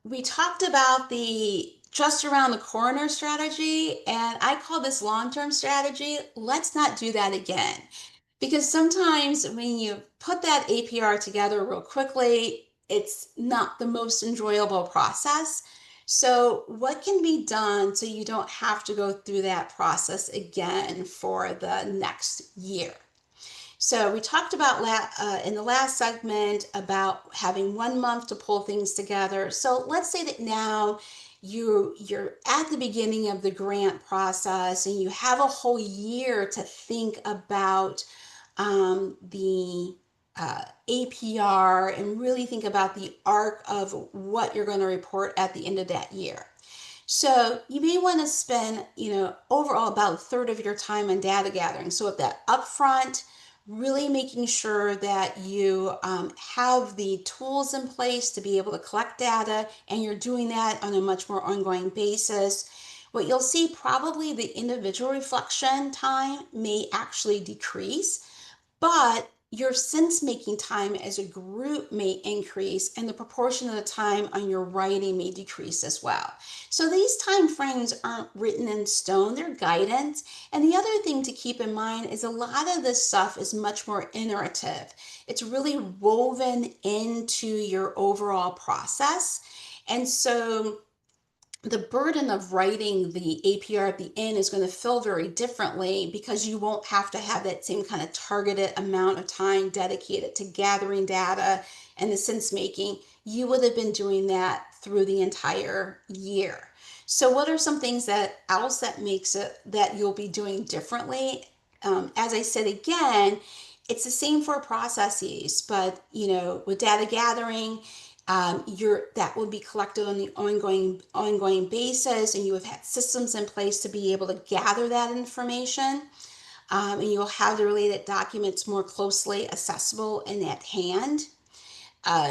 we talked about the just around the corner strategy, and I call this long-term strategy. Let's not do that again. Because sometimes when you put that APR together real quickly, it's not the most enjoyable process. So, what can be done so you don't have to go through that process again for the next year? So we talked about in the last segment about having 1 month to pull things together. So let's say that now you're at the beginning of the grant process and you have a whole year to think about the APR and really think about the arc of what you're going to report at the end of that year. So you may want to spend, overall about a third of your time on data gathering. So at that upfront, really making sure that you have the tools in place to be able to collect data, and you're doing that on a much more ongoing basis. What you'll see, probably the individual reflection time may actually decrease, but your sense making time as a group may increase, and the proportion of the time on your writing may decrease as well. So these time frames aren't written in stone, they're guidance. And the other thing to keep in mind is a lot of this stuff is much more iterative. It's really woven into your overall process. And so the burden of writing the APR at the end is going to feel very differently, because you won't have to have that same kind of targeted amount of time dedicated to gathering data and the sense making. You would have been doing that through the entire year. So what are some things that else that makes it that you'll be doing differently? As I said again, it's the same for processes, but with data gathering, that will be collected on the ongoing basis, and you have had systems in place to be able to gather that information, and you'll have the related documents more closely accessible and at hand.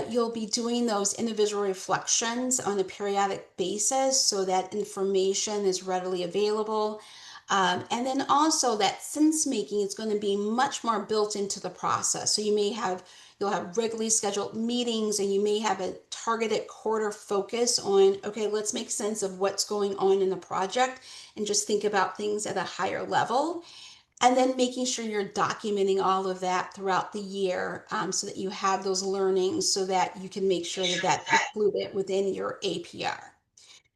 You'll be doing those individual reflections on a periodic basis so that information is readily available. And then also that sense making is going to be much more built into the process. So you'll have regularly scheduled meetings, and you may have a targeted quarter focus on, okay, let's make sense of what's going on in the project and just think about things at a higher level. And then making sure you're documenting all of that throughout the year, so that you have those learnings so that you can make sure that that's included within your APR.